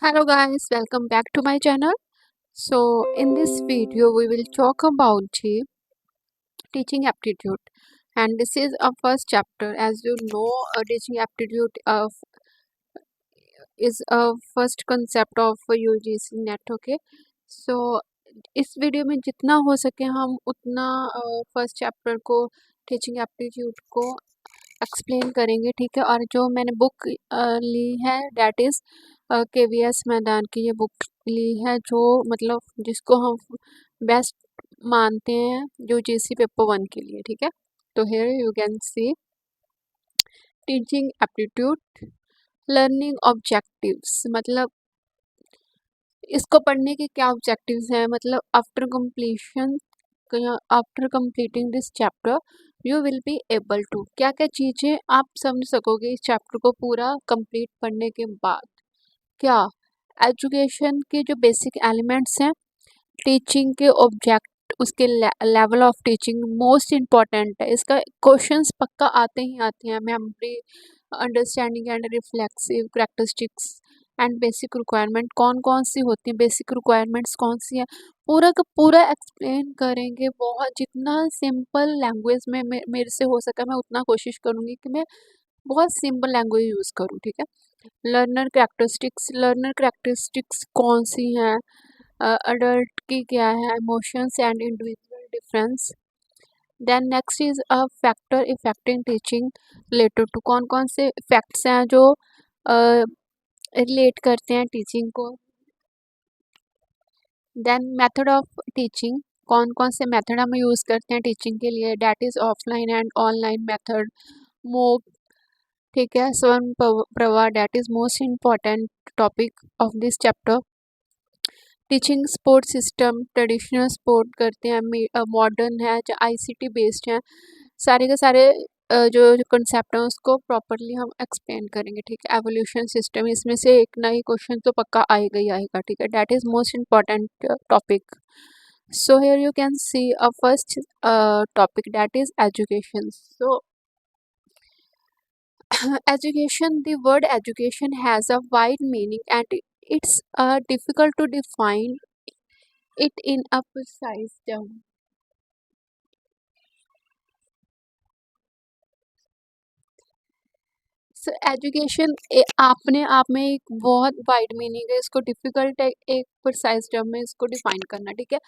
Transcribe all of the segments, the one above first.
Hello guys, welcome back to my channel. So in this video we will talk about the teaching aptitude, and this is our first chapter. As you know, teaching aptitude is a first concept of UGC net. Okay, so इस video में जितना हो सके हम उतना first chapter को teaching aptitude को explain करेंगे, ठीक है। और जो मैंने बुक ली है डैट इज़ KVS मैदान की ये बुक ली है, जो मतलब जिसको हम बेस्ट मानते हैं UGC पेपर 1 के लिए, ठीक है। तो here you can see teaching aptitude learning objectives, मतलब इसको पढ़ने के क्या ऑब्जेक्टिव्स हैं। मतलब after completing this chapter you will be able to, क्या क्या चीज़ें आप समझ सकोगे इस चैप्टर को पूरा कंप्लीट पढ़ने के बाद। क्या एजुकेशन के जो बेसिक एलिमेंट्स हैं, टीचिंग के ऑब्जेक्ट, उसके level of teaching most important है। इसका क्वेश्चंस पक्का आते ही आते हैं। Memory, understanding and reflexive characteristics and basic requirement कौन कौन सी होती हैं, बेसिक रिक्वायरमेंट्स कौन सी है, पूरा का पूरा एक्सप्लेन करेंगे। बहुत जितना सिंपल लैंग्वेज में मेरे से हो सका मैं उतना कोशिश करूँगी कि मैं बहुत सिंपल लैंग्वेज यूज़ करूँ, ठीक है। लर्नर कैरेक्टरिस्टिक्स कौन सी हैं, अडल्ट की क्या है, emotions and individual difference. Then next is a factor affecting teaching related to, कौन कौन से फैक्ट्स हैं जो रिलेट करते हैं टीचिंग को। देन मेथड ऑफ टीचिंग, कौन कौन से मेथड हम यूज़ करते हैं टीचिंग के लिए, that is offline and online method, MOOC, ठीक है। Swayam Prabha, that is most important topic of this chapter. Teaching support system, traditional support करते हैं, मॉडर्न है, जो ICT बेस्ड हैं, सारे के सारे जो कंसेप्ट हैं उसको प्रॉपरली हम एक्सप्लेन करेंगे, ठीक है। एवोल्यूशन सिस्टम, इसमें से एक ना ही क्वेश्चन तो पक्का आएगा ही आएगा, ठीक है। That is most important topic. So here you can see a first topic, that is education. So education, the word education has a wide meaning and it's difficult to define it in a precise term. So education अपने आप में एक बहुत wide meaning है, इसको difficult है एक precise term में इसको डिफाइन करना, ठीक है।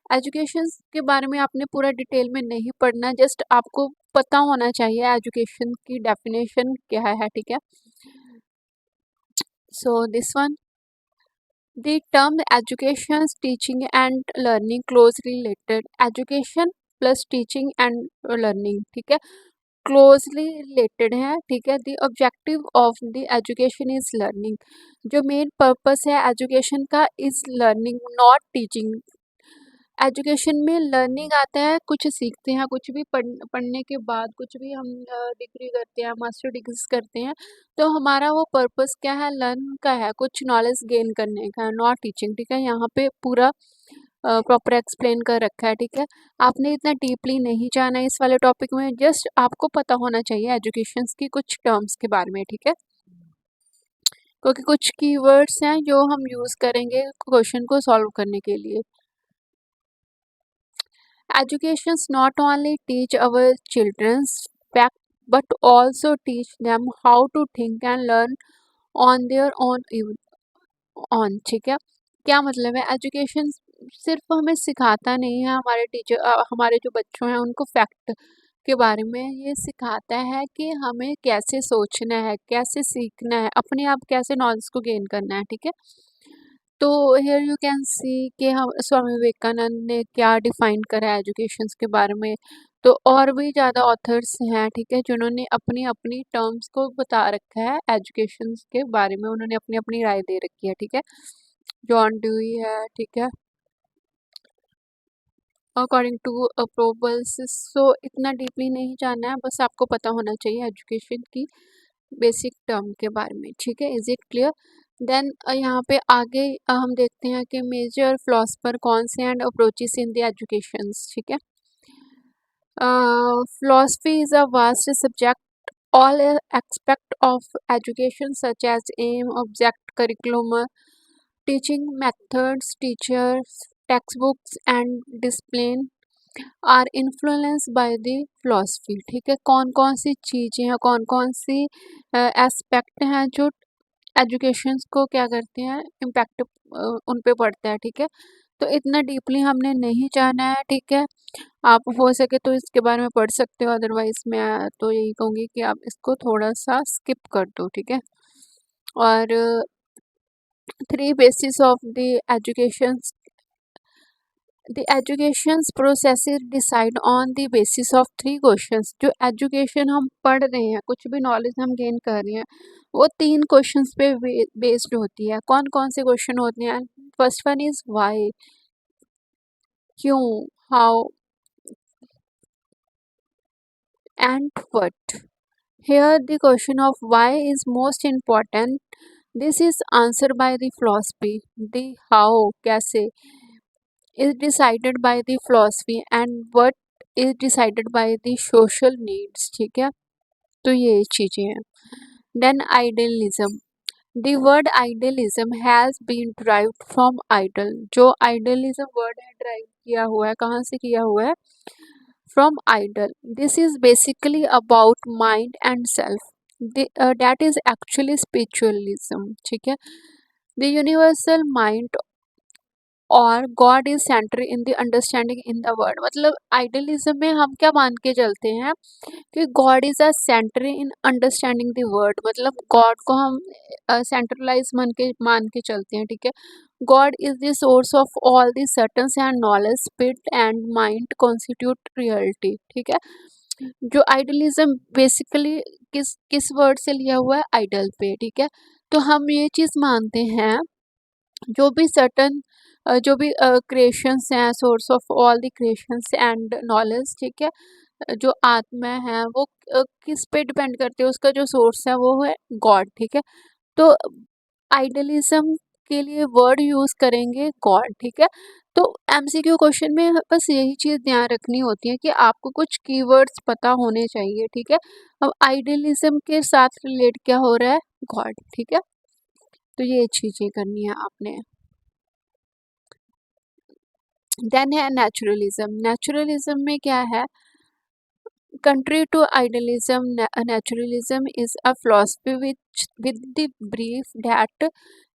एजुकेशन के बारे में आपने पूरा डिटेल में नहीं पढ़ना, जस्ट आपको पता होना चाहिए एजुकेशन की डेफिनेशन क्या है, ठीक है। So this one, the term education teaching and learning closely related, education plus teaching and learning, ठीक है, क्लोजली रिलेटेड है, ठीक है। The objective of the education is learning, जो मेन पर्पस है एजुकेशन का is learning not teaching. Education में learning आता है, कुछ सीखते हैं, कुछ भी पढ़ने के बाद कुछ भी हम डिग्री करते हैं, मास्टर डिग्रीज करते हैं, तो हमारा वो पर्पस क्या है, लर्न का है, कुछ नॉलेज गेन करने का, नॉट टीचिंग, ठीक है। यहाँ पे पूरा प्रॉपर एक्सप्लेन कर रखा है, ठीक है। आपने इतना डीपली नहीं जाना है इस वाले टॉपिक में, जस्ट आपको पता होना चाहिए एजुकेशन की कुछ टर्म्स के बारे में, ठीक है। क्योंकि कुछ कीवर्ड्स हैं जो हम यूज़ करेंगे क्वेश्चन को सॉल्व करने के लिए। Education not only teach our children's fact but also teach them how to think and learn on their own, ठीक है। क्या मतलब है, एजुकेशन सिर्फ हमें सिखाता नहीं है, हमारे हमारे जो बच्चों हैं उनको फैक्ट के बारे में ये सिखाता है कि हमें कैसे सोचना है, कैसे सीखना है, अपने आप कैसे नॉलेज को गेन करना है, ठीक है। तो हियर यू कैन सी कि हम स्वामी विवेकानंद ने क्या डिफाइन करा है एजुकेशन के बारे में। तो और भी ज़्यादा ऑथर्स हैं, ठीक है, जिन्होंने अपनी अपनी टर्म्स को बता रखा है एजुकेशन के बारे में, उन्होंने अपनी अपनी राय दे रखी है, ठीक है। जॉन ड्यूई है, ठीक है, अकॉर्डिंग टू अप्रूवल्स। सो इतना डीपली नहीं जानना है, बस आपको पता होना चाहिए एजुकेशन की बेसिक टर्म के बारे में, ठीक है। Is it clear. देन यहाँ पे आगे हम देखते हैं कि मेजर फिलोसफर कौन से and approaches in the education, ठीक है। Philosophy is a vast subject, all aspect of education such as aim, object, curriculum, teaching methods, teachers, text books and discipline are influence by the philosophy. ठीक है, कौन कौन सी चीज़ें हैं, कौन कौन सी एस्पेक्ट हैं जो एजुकेशन को क्या करते हैं, इम्पैक्ट उन पे पड़ता है। ठीक है, तो इतना डीपली हमने नहीं जाना है। ठीक है, आप हो सके तो इसके बारे में पढ़ सकते हो, अदरवाइज मैं तो यही कहूँगी कि आप इसको थोड़ा सा स्किप कर दो। ठीक है, और three bases of the educations processes decide on the basis of three questions. जो एजुकेशन हम पढ़ रहे हैं, कुछ भी नॉलेज हम गेन कर रहे हैं, वो तीन क्वेश्चंस पे बेस्ड होती है। कौन कौन से क्वेश्चन होते हैं? फर्स्ट वन इज व्हाई, क्यों, how and what. Here the question of why is most important. This is answered by the philosophy. The how, कैसे, is decided by the philosophy and what is decided by the social needs. ठीक है, तो ये चीज़ें हैं। Then idealism. The word idealism has been derived from idol. जो idealism word है derive किया हुआ है, कहाँ से किया हुआ है? From idol. This is basically about mind and self. That is actually spiritualism. ठीक है, the universal mind और God is centre in the understanding in the word. मतलब आइडियलिज्म में हम क्या मान के चलते हैं कि God is a centre in understanding the word. मतलब गॉड को हम सेंट्रलाइज मान के चलते हैं। ठीक है, God is the source of all the certainties and knowledge, spirit and mind constitute reality. ठीक है, जो आइडियलिज्म बेसिकली किस किस वर्ड से लिया हुआ है? आइडल पे। ठीक है, तो हम ये चीज़ मानते हैं जो भी सर्टन जो भी क्रिएशंस हैं, source of all the creations and knowledge. ठीक है, जो आत्मा है वो किस पे डिपेंड करते हैं? उसका जो सोर्स है वो है गॉड। ठीक है, तो आइडियलिज्म के लिए वर्ड यूज करेंगे गॉड। ठीक है, तो एमसीक्यू क्वेश्चन में बस यही चीज़ ध्यान रखनी होती है कि आपको कुछ कीवर्ड्स पता होने चाहिए। ठीक है, अब आइडियलिज्म के साथ रिलेट क्या हो रहा है? गॉड। ठीक है, तो ये चीज़ें करनी है आपने। देन है नेचुरलिज्म। नेचुरलिज्म में क्या है? Contrary to idealism, naturalism is a philosophy which, with the belief that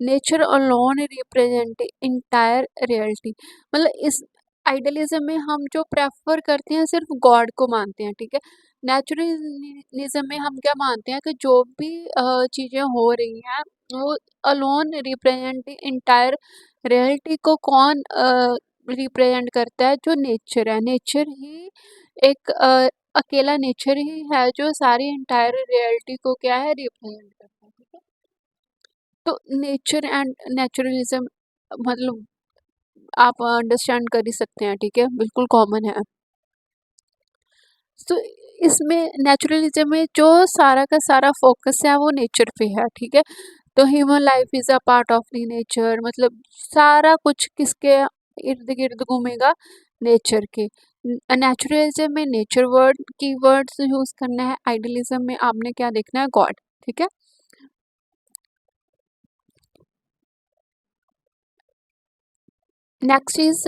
nature alone represent entire reality. मतलब इस आइडियलिज्म में हम जो प्रेफर करते हैं सिर्फ गॉड को मानते हैं। ठीक है, नेचुरलिज्म में हम क्या मानते हैं कि जो भी चीज़ें हो रही हैं वो अलोन रिप्रेजेंट इंटायर रियलिटी को कौन रिप्रेजेंट करता है? जो नेचर है। नेचर ही एक अकेला नेचर ही है जो सारी एंटायर रियलिटी को क्या है? रिप्रेजेंट करता है। ठीक है, तो नेचर एंड नेचुरलिज्म मतलब आप अंडरस्टैंड कर ही सकते हैं। ठीक है, बिल्कुल कॉमन है। तो इसमें नेचुरलिज्म में जो सारा का सारा फोकस है वो नेचर पे है। ठीक है, तो human life is a part of the nature. मतलब सारा कुछ किसके इर्द गिर्द घूमेगा? नेचर के। नेचुरलिज्म में नेचर वर्ड की वर्ड्स यूज करना है, आइडियलिज्म में आपने क्या देखना है? गॉड। ठीक है, नेक्स्ट इज